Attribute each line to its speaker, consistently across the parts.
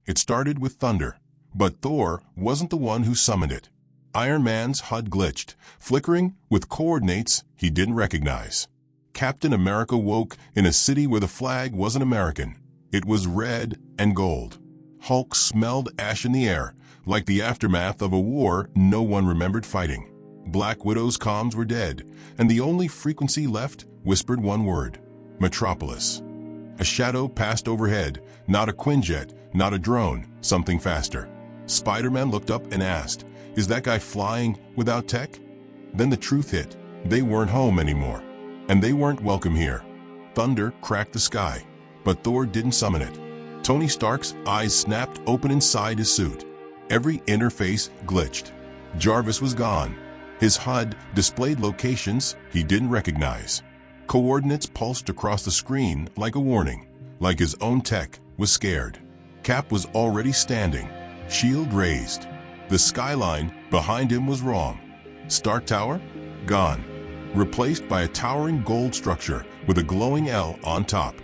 Speaker 1: It started with thunder, but Thor wasn't the one who summoned it. Iron Man's HUD glitched, flickering with coordinates he didn't recognize. Captain America woke in a city where the flag wasn't American. It was red and gold. Hulk smelled ash in the air, like the aftermath of a war no one remembered fighting. Black Widow's comms were dead, and the only frequency left whispered one word: Metropolis. A shadow passed overhead, not a Quinjet, not a drone, something faster. Spider-Man looked up and asked, "Is that guy flying without tech?" Then the truth hit. They weren't home anymore, and they weren't welcome here. Thunder cracked the sky, but Thor didn't summon it. Tony Stark's eyes snapped open inside his suit. Every interface glitched. Jarvis was gone. His HUD displayed locations he didn't recognize. Coordinates pulsed across the screen like a warning, like his own tech was scared. Cap was already standing, shield raised. The skyline behind him was wrong. Stark Tower? Gone. Replaced by a towering gold structure with a glowing L on top.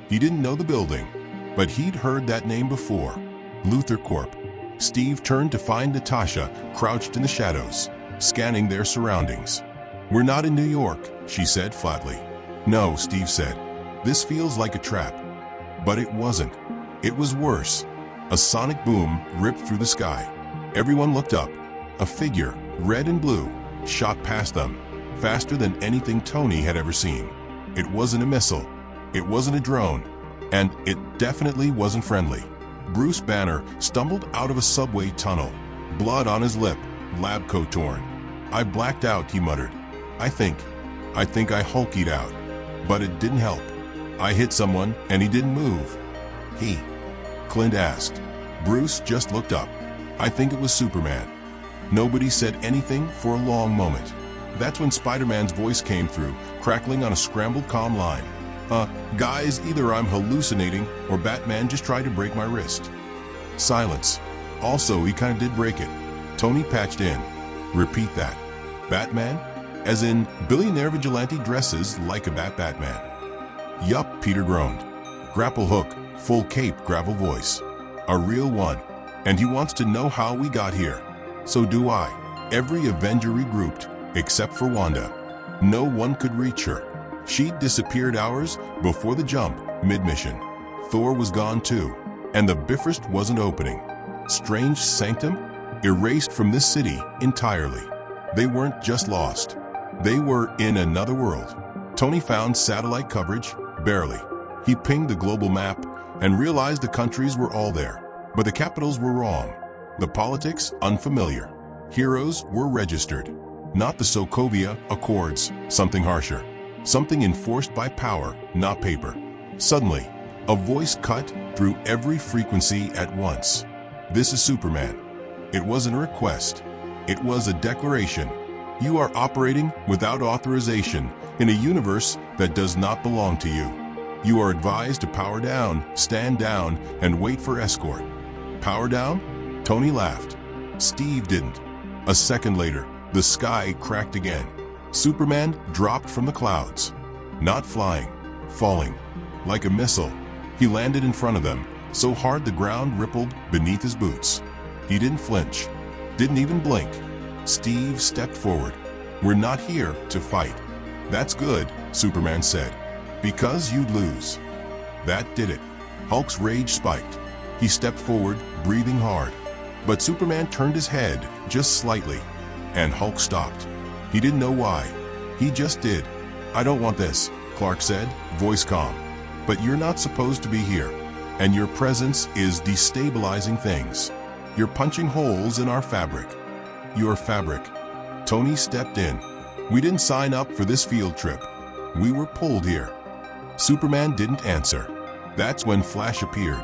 Speaker 1: He didn't know the building, but he'd heard that name before. Luthor Corp. Steve turned to find Natasha crouched in the shadows, scanning their surroundings. "We're not in New York," she said flatly. "No," Steve said. "This feels like a trap." But it wasn't. It was worse. A sonic boom ripped through the sky. Everyone looked up. A figure, red and blue, shot past them, faster than anything Tony had ever seen. It wasn't a missile. It wasn't a drone. And it definitely wasn't friendly. Bruce Banner stumbled out of a subway tunnel, blood on his lip, lab coat torn. "I blacked out," he muttered. I think I hulkied out. But it didn't help. I hit someone and he didn't move." "He?" Clint asked. Bruce just looked up. "I think it was Superman." Nobody said anything for a long moment. That's when Spider-Man's voice came through, crackling on a scrambled comm line. Guys, either I'm hallucinating or Batman just tried to break my wrist." Silence. "Also, he kinda did break it." Tony patched in. "Repeat that." "Batman? As in, billionaire vigilante dresses like a Batman." "Yup," Peter groaned. "Grapple hook, full cape, gravel voice. A real one. And he wants to know how we got here." "So do I." Every Avenger regrouped, except for Wanda. No one could reach her. She'd disappeared hours before the jump, mid-mission. Thor was gone too, and the Bifrost wasn't opening. Strange sanctum? Erased from this city entirely. They weren't just lost. They were in another world. Tony found satellite coverage, barely. He pinged the global map and realized the countries were all there, but the capitals were wrong. The politics, unfamiliar. Heroes were registered. Not the Sokovia Accords, something harsher. Something enforced by power, not paper. Suddenly, a voice cut through every frequency at once. "This is Superman." It wasn't a request. It was a declaration. "You are operating without authorization in a universe that does not belong to you. You are advised to power down, stand down, and wait for escort." "Power down?" Tony laughed. Steve didn't. A second later, the sky cracked again. Superman dropped from the clouds. Not flying, falling. Like a missile, he landed in front of them, so hard the ground rippled beneath his boots. He didn't flinch, didn't even blink. Steve stepped forward. "We're not here to fight." "That's good," Superman said, "because you'd lose." That did it. Hulk's rage spiked. He stepped forward, breathing hard. But Superman turned his head just slightly, and Hulk stopped. He didn't know why. He just did. "I don't want this," Clark said, voice calm. "But you're not supposed to be here, and your presence is destabilizing things. You're punching holes in our fabric." "Your fabric." Tony stepped in. "We didn't sign up for this field trip. We were pulled here." Superman didn't answer. That's when Flash appeared.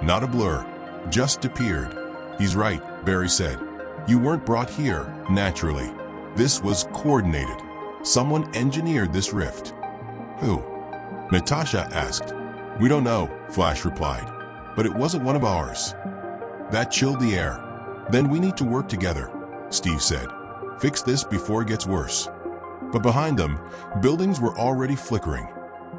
Speaker 1: Not a blur, just appeared. "He's right," Barry said. "You weren't brought here naturally. This was coordinated. Someone engineered this rift." "Who?" Natasha asked. "We don't know," Flash replied. "But it wasn't one of ours." That chilled the air. "Then we need to work together," Steve said. "Fix this before it gets worse." But behind them, buildings were already flickering,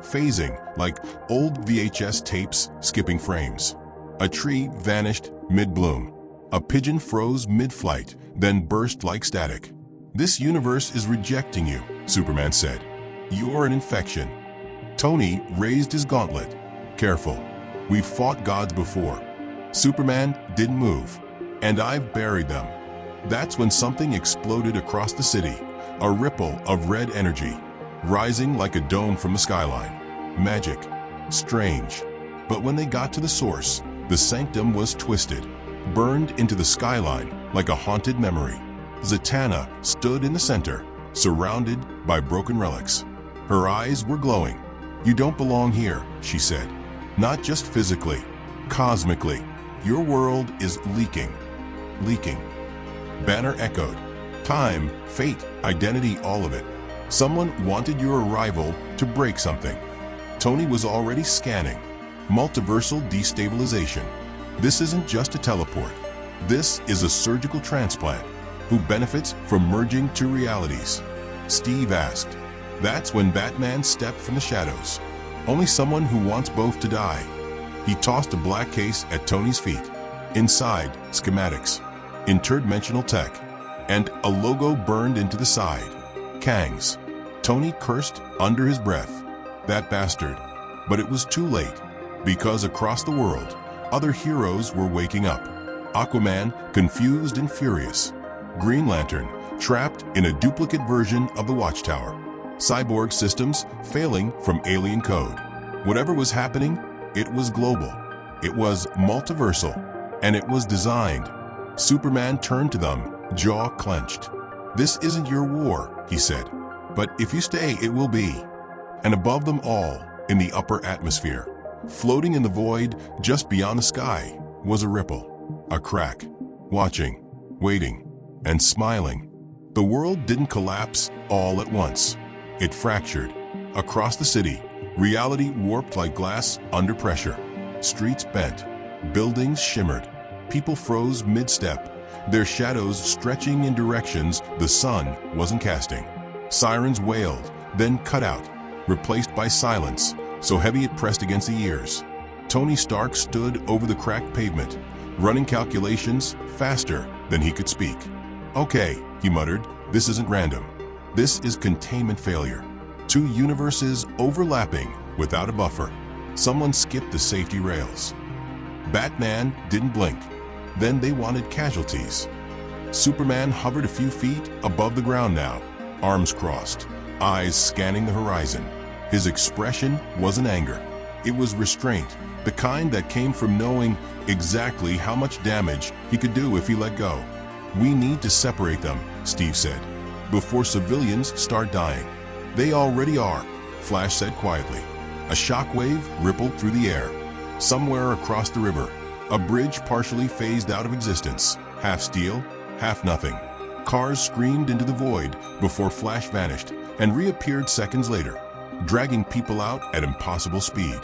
Speaker 1: phasing like old VHS tapes skipping frames. A tree vanished mid-bloom. A pigeon froze mid-flight, then burst like static. "This universe is rejecting you," Superman said. "You're an infection." Tony raised his gauntlet. "Careful. We've fought gods before." Superman didn't move. "And I've buried them." That's when something exploded across the city, a ripple of red energy, rising like a dome from the skyline. Magic. Strange. But when they got to the source, the sanctum was twisted, burned into the skyline like a haunted memory. Zatanna stood in the center, surrounded by broken relics. Her eyes were glowing. "You don't belong here," she said. "Not just physically, cosmically. Your world is leaking." Leaking. Banner echoed. Time, fate, identity, all of it. Someone wanted your arrival to break something. Tony was already scanning. Multiversal destabilization. This isn't just a teleport. This is a surgical transplant. Who benefits from merging two realities? Steve asked. That's when Batman stepped from the shadows. Only someone who wants both to die. He tossed a black case at Tony's feet. Inside, schematics, interdimensional tech, and a logo burned into the side. Kang's. Tony cursed under his breath. That bastard. But it was too late, because across the world, other heroes were waking up. Aquaman, confused and furious. Green Lantern, trapped in a duplicate version of the Watchtower. Cyborg systems failing from alien code. Whatever was happening, it was global. It was multiversal, and it was designed. Superman turned to them, jaw clenched. "This isn't your war," he said. "But if you stay, it will be." And above them all, in the upper atmosphere, floating in the void just beyond the sky, was a ripple, a crack, watching, waiting, and smiling. The world didn't collapse all at once. It fractured. Across the city, reality warped like glass under pressure. Streets bent, buildings shimmered, people froze mid-step, their shadows stretching in directions the sun wasn't casting. Sirens wailed, then cut out, replaced by silence, so heavy it pressed against the ears. Tony Stark stood over the cracked pavement, running calculations faster than he could speak. "Okay," he muttered, "this isn't random. This is containment failure. Two universes overlapping without a buffer. Someone skipped the safety rails." Batman didn't blink. Then they wanted casualties. Superman hovered a few feet above the ground now, arms crossed, eyes scanning the horizon. His expression wasn't anger. It was restraint, the kind that came from knowing exactly how much damage he could do if he let go. "We need to separate them," Steve said, "before civilians start dying." "They already are," Flash said quietly. A shockwave rippled through the air. Somewhere across the river, a bridge partially phased out of existence, half steel, half nothing. Cars screamed into the void before Flash vanished and reappeared seconds later, dragging people out at impossible speed.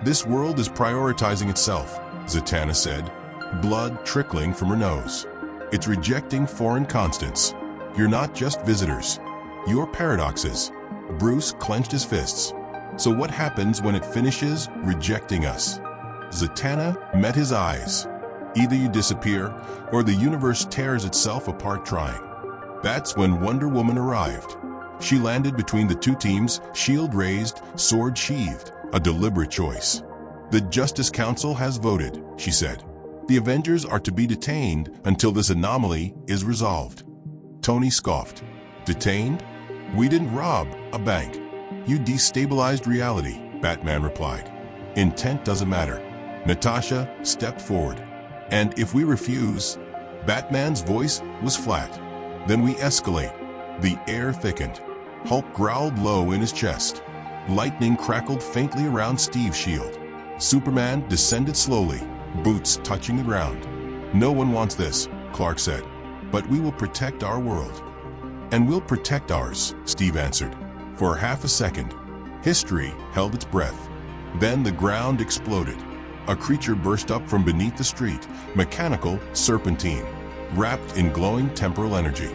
Speaker 1: "This world is prioritizing itself," Zatanna said, blood trickling from her nose. "It's rejecting foreign constants. You're not just visitors. You're paradoxes." Bruce clenched his fists. "So what happens when it finishes rejecting us?" Zatanna met his eyes. "Either you disappear, or the universe tears itself apart trying." That's when Wonder Woman arrived. She landed between the two teams, shield raised, sword sheathed, a deliberate choice. "The Justice Council has voted," she said. "The Avengers are to be detained until this anomaly is resolved." Tony scoffed. "Detained? We didn't rob a bank." "You destabilized reality," Batman replied. "Intent doesn't matter." Natasha stepped forward. "And if we refuse?" Batman's voice was flat. "Then we escalate." The air thickened. Hulk growled low in his chest. Lightning crackled faintly around Steve's shield. Superman descended slowly, boots touching the ground. "No one wants this," Clark said. "But we will protect our world." "And we'll protect ours," Steve answered. For half a second, history held its breath. Then the ground exploded. A creature burst up from beneath the street, mechanical serpentine, wrapped in glowing temporal energy.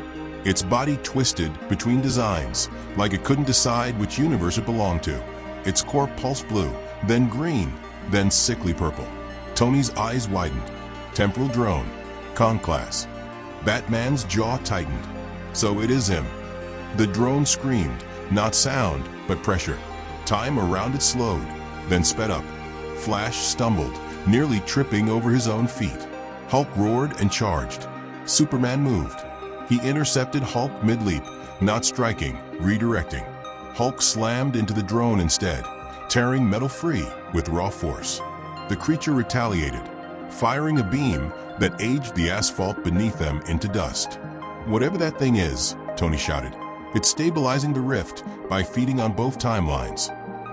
Speaker 1: Its body twisted between designs, like it couldn't decide which universe it belonged to. Its core pulsed blue, then green, then sickly purple. Tony's eyes widened. Temporal drone. Con class. Batman's jaw tightened. So it is him. The drone screamed, not sound, but pressure. Time around it slowed, then sped up. Flash stumbled, nearly tripping over his own feet. Hulk roared and charged. Superman moved. He intercepted Hulk mid-leap, not striking, redirecting. Hulk slammed into the drone instead, tearing metal free with raw force. The creature retaliated, firing a beam that aged the asphalt beneath them into dust. "Whatever that thing is," Tony shouted, "it's stabilizing the rift by feeding on both timelines."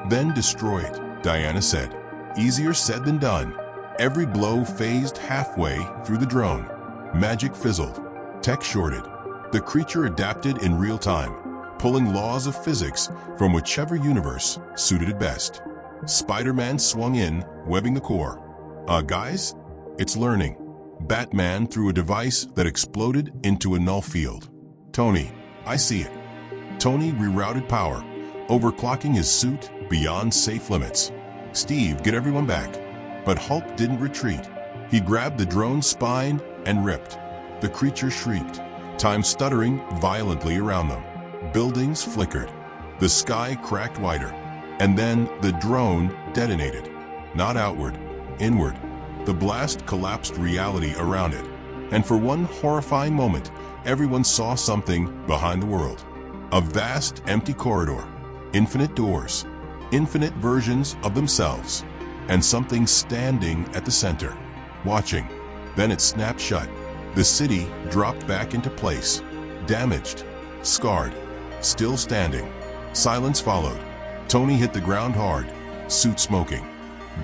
Speaker 1: "Then destroy it," Diana said. Easier said than done. Every blow phased halfway through the drone. Magic fizzled. Tech shorted. The creature adapted in real time, pulling laws of physics from whichever universe suited it best. Spider-Man swung in, webbing the core. Guys? It's learning." Batman threw a device that exploded into a null field. "Tony, I see it." Tony rerouted power, overclocking his suit beyond safe limits. "Steve, get everyone back." But Hulk didn't retreat. He grabbed the drone's spine and ripped. The creature shrieked, time stuttering violently around them. Buildings flickered. The sky cracked wider. And then the drone detonated. Not outward, inward. The blast collapsed reality around it. And for one horrifying moment, everyone saw something behind the world. A vast, empty corridor. Infinite doors. Infinite versions of themselves. And something standing at the center, watching. Then it snapped shut. The city dropped back into place. Damaged. Scarred. Still standing. Silence followed. Tony hit the ground hard, suit smoking.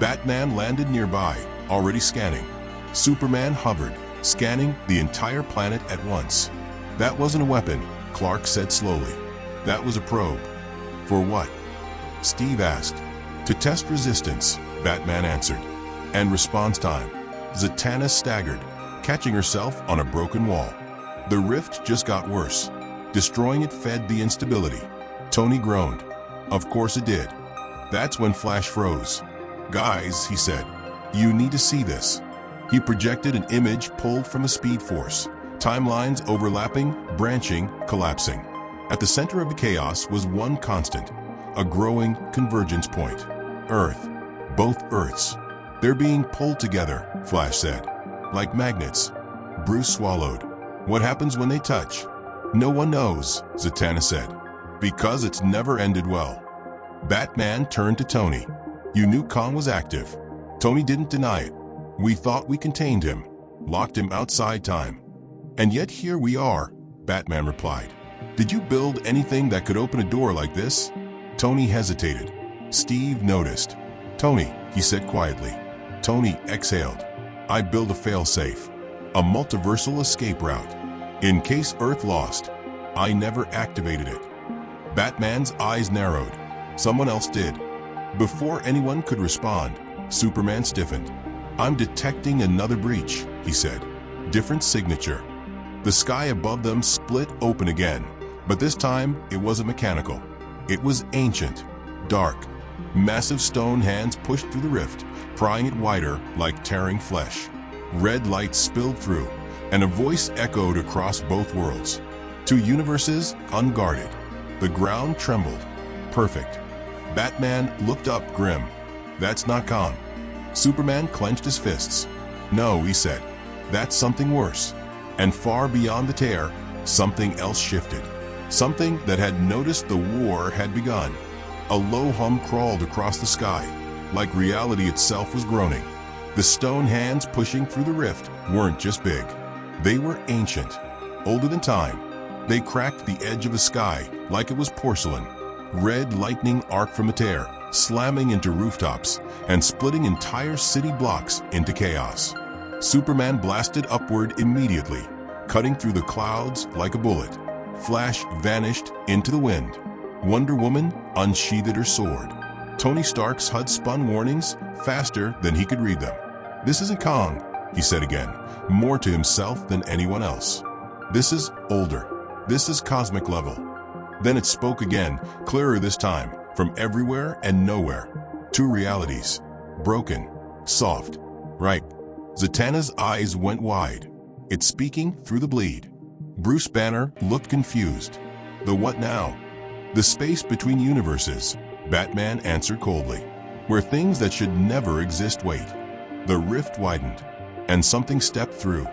Speaker 1: Batman landed nearby, already scanning. Superman hovered, scanning the entire planet at once. "That wasn't a weapon," Clark said slowly. "That was a probe." "For what?" Steve asked. "To test resistance," Batman answered. "And response time." Zatanna staggered, catching herself on a broken wall. The rift just got worse. Destroying it fed the instability. Tony groaned. Of course it did. That's when Flash froze. "Guys," he said, "you need to see this." He projected an image pulled from a speed force. Timelines overlapping, branching, collapsing. At the center of the chaos was one constant, a growing convergence point. Earth. Both Earths. "They're being pulled together," Flash said. "Like magnets." Bruce swallowed. "What happens when they touch?" "No one knows," Zatanna said. "Because it's never ended well." Batman turned to Tony. "You knew Khan was active." Tony didn't deny it. "We thought we contained him, locked him outside time. And yet here we are," Batman replied. "Did you build anything that could open a door like this?" Tony hesitated. Steve noticed. "Tony," he said quietly. Tony exhaled. "I built a failsafe, a multiversal escape route. In case Earth lost, I never activated it." Batman's eyes narrowed. Someone else did. Before anyone could respond, Superman stiffened. "I'm detecting another breach," he said. "Different signature." The sky above them split open again, but this time it wasn't mechanical. It was ancient, dark. Massive stone hands pushed through the rift, prying it wider like tearing flesh. Red light spilled through, and a voice echoed across both worlds. Two universes unguarded. The ground trembled. Perfect. Batman looked up grim. "That's not Khan." Superman clenched his fists. "No," he said. "That's something worse." And far beyond the tear, something else shifted. Something that had noticed the war had begun. A low hum crawled across the sky, like reality itself was groaning. The stone hands pushing through the rift weren't just big. They were ancient, older than time. They cracked the edge of the sky like it was porcelain. Red lightning arced from the tear, slamming into rooftops and splitting entire city blocks into chaos. Superman blasted upward immediately, cutting through the clouds like a bullet. Flash vanished into the wind. Wonder Woman unsheathed her sword. Tony Stark's HUD spun warnings faster than he could read them. "This isn't Kong," he said again, more to himself than anyone else. "This is older. This is cosmic level." Then it spoke again, clearer this time, from everywhere and nowhere. Two realities. Broken, soft, Right. Zatanna's eyes went wide. It's speaking through the bleed. Bruce Banner looked confused. The what now? The space between universes, Batman answered coldly. Where things that should never exist wait. The rift widened, and something stepped through.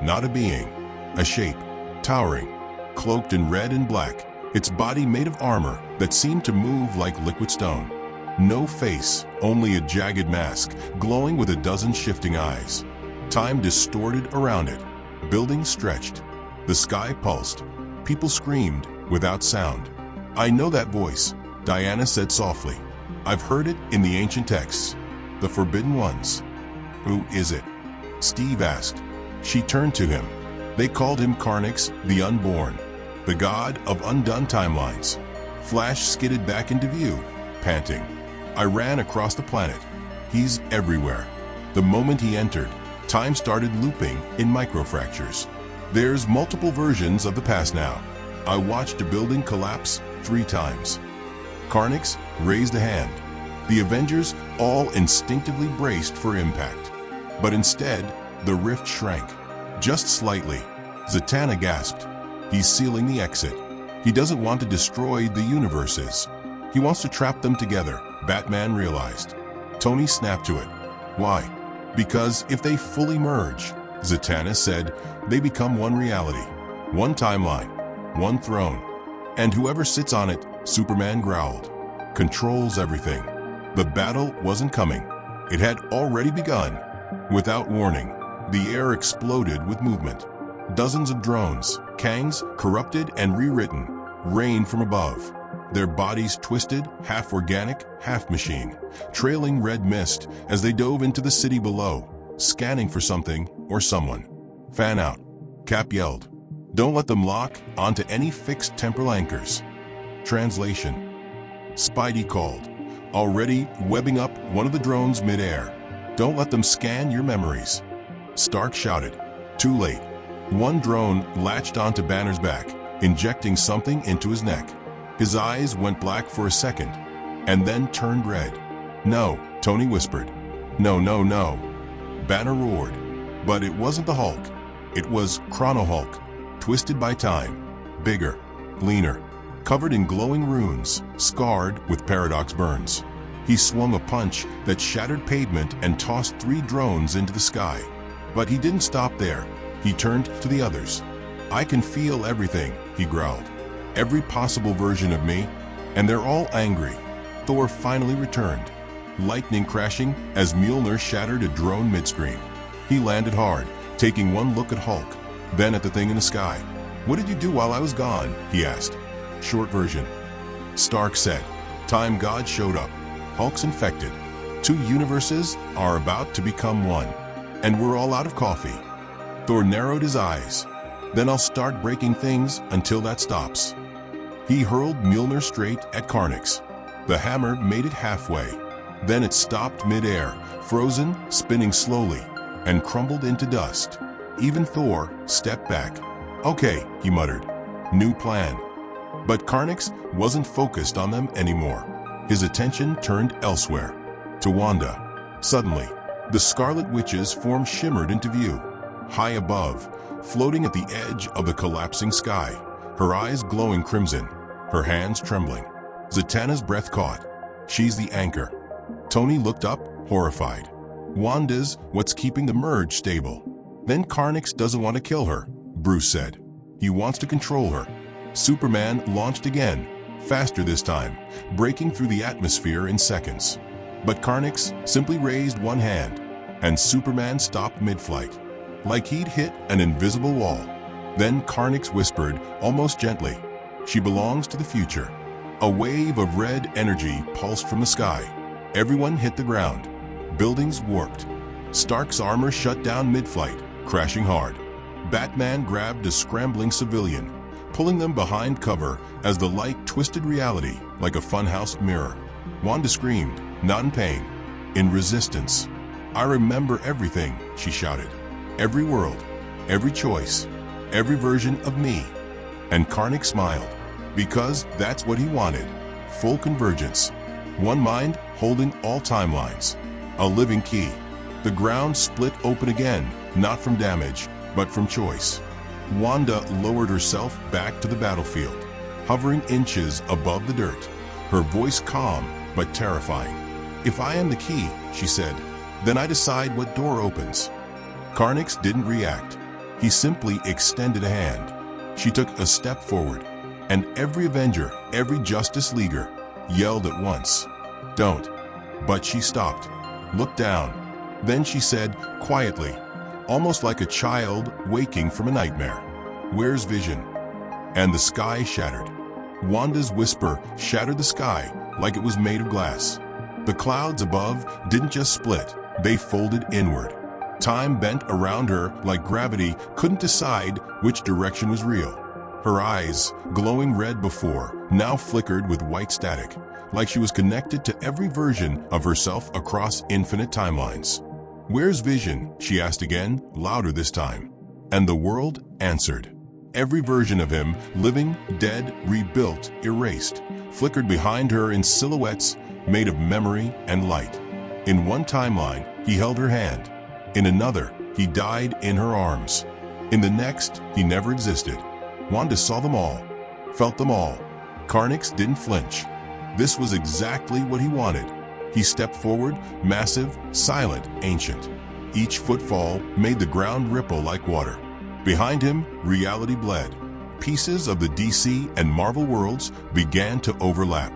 Speaker 1: Not a being, a shape, towering, cloaked in red and black, its body made of armor that seemed to move like liquid stone. No face, only a jagged mask, glowing with a dozen shifting eyes. Time distorted around it. Buildings stretched. The sky pulsed. People screamed without sound. I know that voice, Diana said softly. I've heard it in the ancient texts. The Forbidden Ones. Who is it? Steve asked. She turned to him. They called him Karnix, the Unborn, the god of undone timelines. Flash skidded back into view, panting. I ran across the planet. He's everywhere. The moment he entered, time started looping in microfractures. There's multiple versions of the past now. I watched a building collapse 3 times. Karnix raised a hand. The Avengers all instinctively braced for impact. But instead, the rift shrank. Just slightly. Zatanna gasped. He's sealing the exit. He doesn't want to destroy the universes. He wants to trap them together, Batman realized. Tony snapped to it. Why? Because if they fully merge, Zatanna said, they become one reality, one timeline, one throne. And whoever sits on it, Superman growled, controls everything. The battle wasn't coming. It had already begun. Without warning, the air exploded with movement. Dozens of drones, Kangs, corrupted and rewritten, rained from above. Their bodies twisted, half organic, half machine, trailing red mist as they dove into the city below, scanning for something or someone. Fan out, Cap yelled. Don't let them lock onto any fixed temporal anchors. Translation. Spidey called, already webbing up one of the drones midair. Don't let them scan your memories. Stark shouted. Too late. One drone latched onto Banner's back, injecting something into his neck. His eyes went black for a second, and then turned red. No, Tony whispered. No, no, no. Banner roared. But it wasn't the Hulk. It was Chrono Hulk, twisted by time, bigger, leaner, covered in glowing runes, scarred with paradox burns. He swung a punch that shattered pavement and tossed 3 drones into the sky. But he didn't stop there. He turned to the others. I can feel everything, he growled. Every possible version of me, and they're all angry. Thor finally returned, lightning crashing as Mjolnir shattered a drone midstream. He landed hard, taking one look at Hulk, then at the thing in the sky. What did you do while I was gone? He asked. Short version. Stark said. Time God showed up. Hulk's infected. 2 universes are about to become one, and we're all out of coffee. Thor narrowed his eyes. Then I'll start breaking things until that stops. He hurled Mjolnir straight at Karnix. The hammer made it halfway. Then it stopped midair, frozen, spinning slowly, and crumbled into dust. Even Thor stepped back. Okay, he muttered. New plan. But Karnix wasn't focused on them anymore. His attention turned elsewhere, to Wanda. Suddenly, the Scarlet Witch's form shimmered into view. High above, floating at the edge of the collapsing sky, her eyes glowing crimson, her hands trembling. Zatanna's breath caught. She's the anchor. Tony looked up, horrified. Wanda's what's keeping the merge stable. Then Karnix doesn't want to kill her, Bruce said. He wants to control her. Superman launched again, faster this time, breaking through the atmosphere in seconds. But Karnix simply raised one hand, and Superman stopped mid-flight, like he'd hit an invisible wall. Then Karnix whispered, almost gently, she belongs to the future. A wave of red energy pulsed from the sky. Everyone hit the ground. Buildings warped. Stark's armor shut down mid-flight, crashing hard. Batman grabbed a scrambling civilian, pulling them behind cover as the light twisted reality like a funhouse mirror. Wanda screamed, not in pain, in resistance. I remember everything, she shouted. Every world, every choice, every version of me. And Karnix smiled, because that's what he wanted. Full convergence. One mind holding all timelines. A living key. The ground split open again, not from damage, but from choice. Wanda lowered herself back to the battlefield, hovering inches above the dirt, her voice calm but terrifying. "If I am the key," she said, "then I decide what door opens." Karnix didn't react. He simply extended a hand. She took a step forward, and every Avenger, every Justice Leaguer, yelled at once, "Don't." But she stopped, looked down. Then she said quietly, almost like a child waking from a nightmare, "Where's Vision?" And the sky shattered. Wanda's whisper shattered the sky like it was made of glass. The clouds above didn't just split, they folded inward. Time bent around her like gravity couldn't decide which direction was real. Her eyes, glowing red before, now flickered with white static, like she was connected to every version of herself across infinite timelines. "Where's Vision?" she asked again, louder this time. And the world answered. Every version of him, living, dead, rebuilt, erased, flickered behind her in silhouettes made of memory and light. In one timeline, he held her hand. In another, he died in her arms. In the next, he never existed. Wanda saw them all, felt them all. Karnix didn't flinch. This was exactly what he wanted. He stepped forward, massive, silent, ancient. Each footfall made the ground ripple like water. Behind him, reality bled. Pieces of the DC and Marvel worlds began to overlap.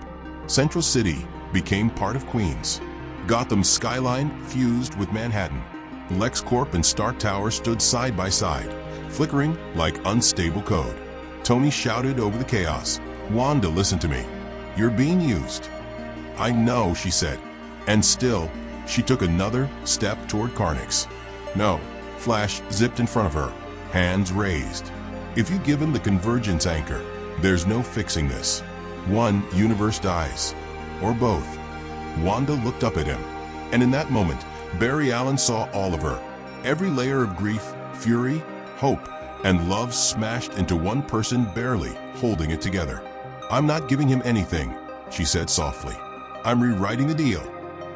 Speaker 1: Central City became part of Queens. Gotham's skyline fused with Manhattan. LexCorp and Stark Tower stood side by side, flickering like unstable code. Tony shouted over the chaos, "Wanda, listen to me. You're being used." "I know," she said. And still, she took another step toward Karnix. "No." Flash zipped in front of her, hands raised. "If you give him the convergence anchor, there's no fixing this. One universe dies. Or both." Wanda looked up at him, and in that moment, Barry Allen saw all of her. Every layer of grief, fury, hope, and love smashed into one person, barely holding it together. "I'm not giving him anything," she said softly. "I'm rewriting the deal."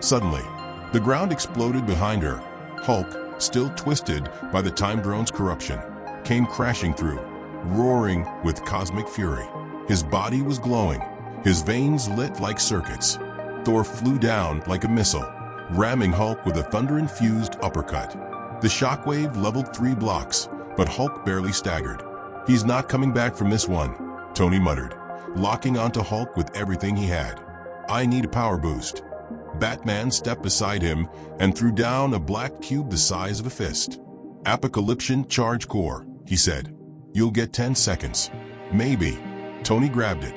Speaker 1: Suddenly, the ground exploded behind her. Hulk, still twisted by the time drone's corruption, came crashing through, roaring with cosmic fury. His body was glowing, his veins lit like circuits. Thor flew down like a missile, ramming Hulk with a thunder-infused uppercut. The shockwave leveled 3 blocks, but Hulk barely staggered. "He's not coming back from this one," Tony muttered, locking onto Hulk with everything he had. "I need a power boost." Batman stepped beside him and threw down a black cube the size of a fist. "Apocalyptian charge core," he said. "You'll get 10 seconds. Maybe." Tony grabbed it.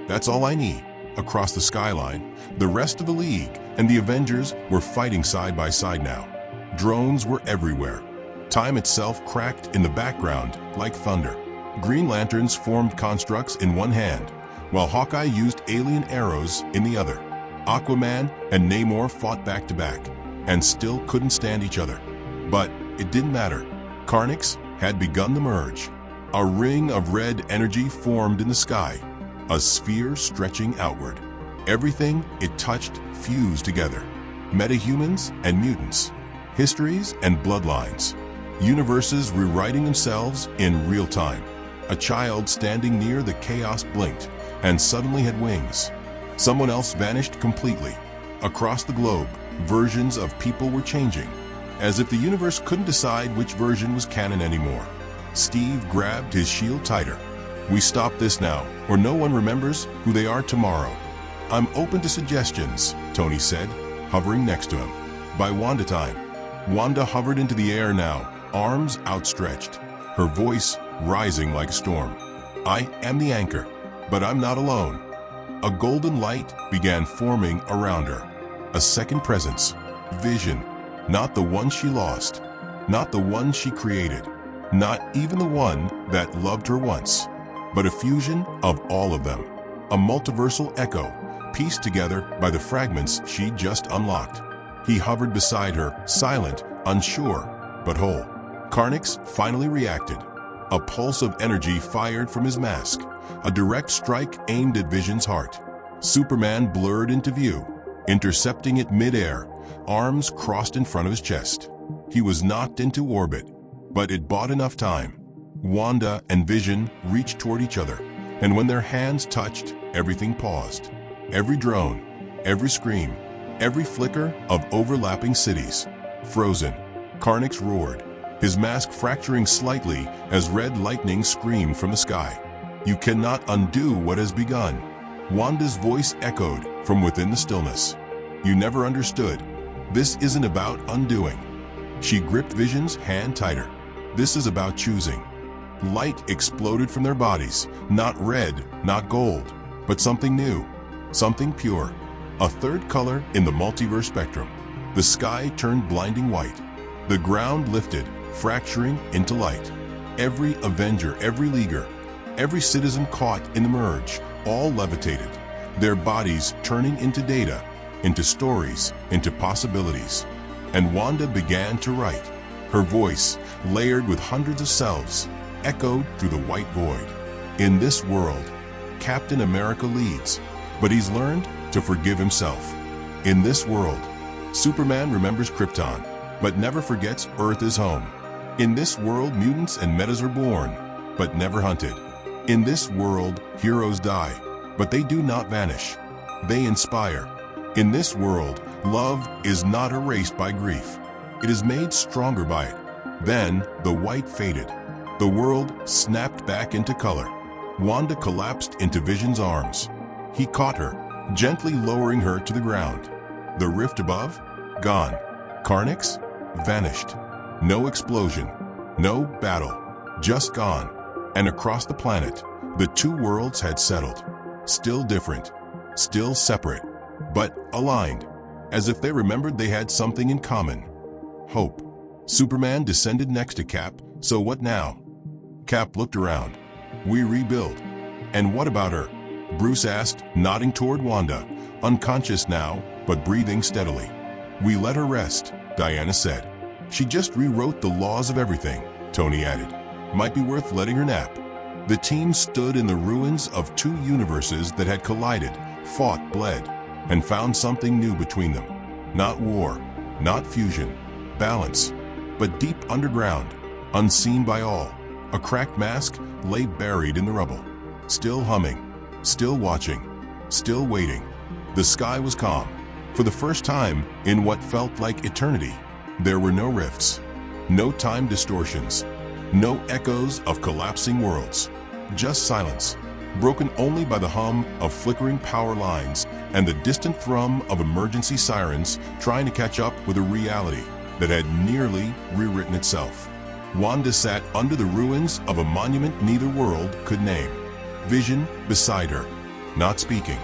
Speaker 1: "That's all I need." Across the skyline, the rest of the League and the Avengers were fighting side by side now. Drones were everywhere. Time itself cracked in the background like thunder. Green Lanterns formed constructs in one hand, while Hawkeye used alien arrows in the other. Aquaman and Namor fought back to back, and still couldn't stand each other. But it didn't matter. Karnix had begun the merge. A ring of red energy formed in the sky, a sphere stretching outward. Everything it touched fused together. Metahumans and mutants, histories and bloodlines, universes rewriting themselves in real time. A child standing near the chaos blinked and suddenly had wings. Someone else vanished completely. Across the globe, versions of people were changing, as if the universe couldn't decide which version was canon anymore. Steve grabbed his shield tighter. "We stop this now, or no one remembers who they are tomorrow." "I'm open to suggestions," Tony said, hovering next to him. By Wanda time. Wanda hovered into the air now, arms outstretched, her voice rising like a storm. "I am the anchor, but I'm not alone." A golden light began forming around her. A second presence. Vision. Not the one she lost. Not the one she created. Not even the one that loved her once. But a fusion of all of them. A multiversal echo, pieced together by the fragments she'd just unlocked. He hovered beside her, silent, unsure, but whole. Karnix finally reacted. A pulse of energy fired from his mask, a direct strike aimed at Vision's heart. Superman blurred into view, intercepting it mid-air arms crossed in front of his chest. He was knocked into orbit, but it bought enough time. Wanda and Vision reached toward each other, and when their hands touched, everything paused. Every drone, every scream, every flicker of overlapping cities. Frozen. Karnix roared, his mask fracturing slightly as red lightning screamed from the sky. "You cannot undo what has begun." Wanda's voice echoed from within the stillness. "You never understood. This isn't about undoing." She gripped Vision's hand tighter. "This is about choosing." Light exploded from their bodies, not red, not gold, but something new, something pure. A third color in the multiverse spectrum. The sky turned blinding white. The ground lifted, fracturing into light. Every Avenger, every Leaguer, every citizen caught in the merge, all levitated, their bodies turning into data, into stories, into possibilities. And Wanda began to write. Her voice, layered with hundreds of selves, echoed through the white void. "In this world, Captain America leads, but he's learned to forgive himself. In this world, Superman remembers Krypton, but never forgets Earth is home. In this world, mutants and metas are born, but never hunted. In this world, heroes die, but they do not vanish. They inspire. In this world, love is not erased by grief. It is made stronger by it." Then the white faded. The world snapped back into color. Wanda collapsed into Vision's arms. He caught her, gently lowering her to the ground. The rift above? Gone. Karnix? Vanished. No explosion. No battle. Just gone. And across the planet, the two worlds had settled. Still different. Still separate. But aligned. As if they remembered they had something in common. Hope. Superman descended next to Cap. "So what now?" Cap looked around. "We rebuild." "And what about her?" Bruce asked, nodding toward Wanda, unconscious now, but breathing steadily. "We let her rest," Diana said. "She just rewrote the laws of everything," Tony added. "Might be worth letting her nap." The team stood in the ruins of two universes that had collided, fought, bled, and found something new between them. Not war, not fusion, balance, but deep underground, unseen by all. A cracked mask lay buried in the rubble, still humming, still watching, still waiting. The sky was calm. For the first time in what felt like eternity, there were no rifts, no time distortions, no echoes of collapsing worlds. Just silence, broken only by the hum of flickering power lines and the distant thrum of emergency sirens trying to catch up with a reality that had nearly rewritten itself. Wanda sat under the ruins of a monument neither world could name. Vision beside her, not speaking,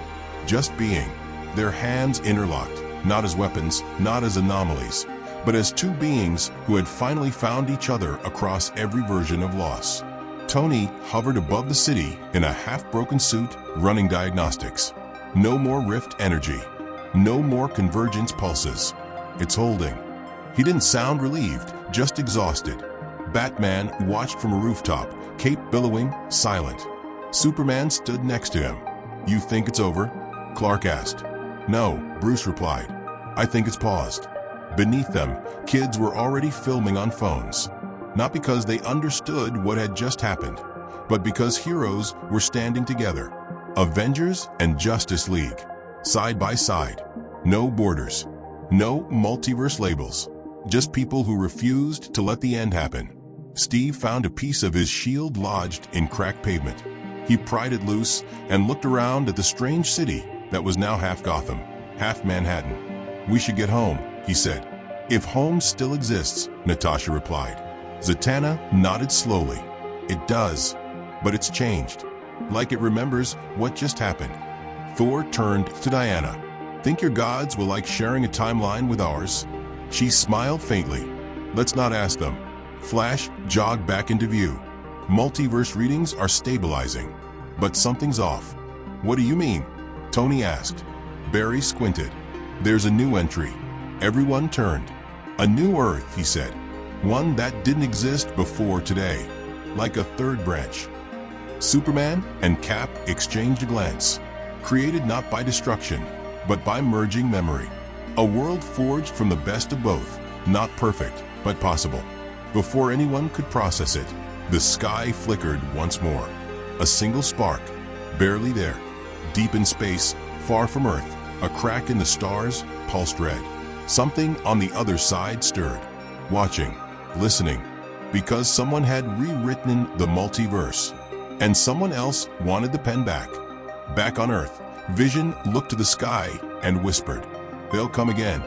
Speaker 1: just being, their hands interlocked, not as weapons, not as anomalies, but as two beings who had finally found each other across every version of loss. Tony hovered above the city in a half-broken suit, running diagnostics. No more rift energy. No more convergence pulses. It's holding. He didn't sound relieved, just exhausted. Batman watched from a rooftop, cape billowing, silent. Superman stood next to him. "You think it's over?" Clark asked. "No," Bruce replied. "I think it's paused." Beneath them, kids were already filming on phones. Not because they understood what had just happened, but because heroes were standing together. Avengers and Justice League, side by side. No borders, no multiverse labels, just people who refused to let the end happen. Steve found a piece of his shield lodged in cracked pavement. He pried it loose and looked around at the strange city that was now half Gotham, half Manhattan. "We should get home," he said. "If home still exists," Natasha replied. Zatanna nodded slowly. "It does, but it's changed. Like it remembers what just happened." Thor turned to Diana. "Think your gods will like sharing a timeline with ours?" She smiled faintly. "Let's not ask them." Flash jogged back into view. "Multiverse readings are stabilizing, but something's off." "What do you mean?" Tony asked. Barry squinted. "There's a new entry." Everyone turned. "A new Earth," he said. "One that didn't exist before today. Like a third branch." Superman and Cap exchanged a glance. Created not by destruction, but by merging memory. A world forged from the best of both, not perfect, but possible. Before anyone could process it, the sky flickered once more. A single spark, barely there. Deep in space, far from Earth, a crack in the stars pulsed red. Something on the other side stirred, watching, listening, because someone had rewritten the multiverse, and someone else wanted the pen back. Back on Earth, Vision looked to the sky and whispered, "They'll come again."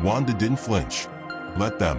Speaker 1: Wanda didn't flinch. "Let them."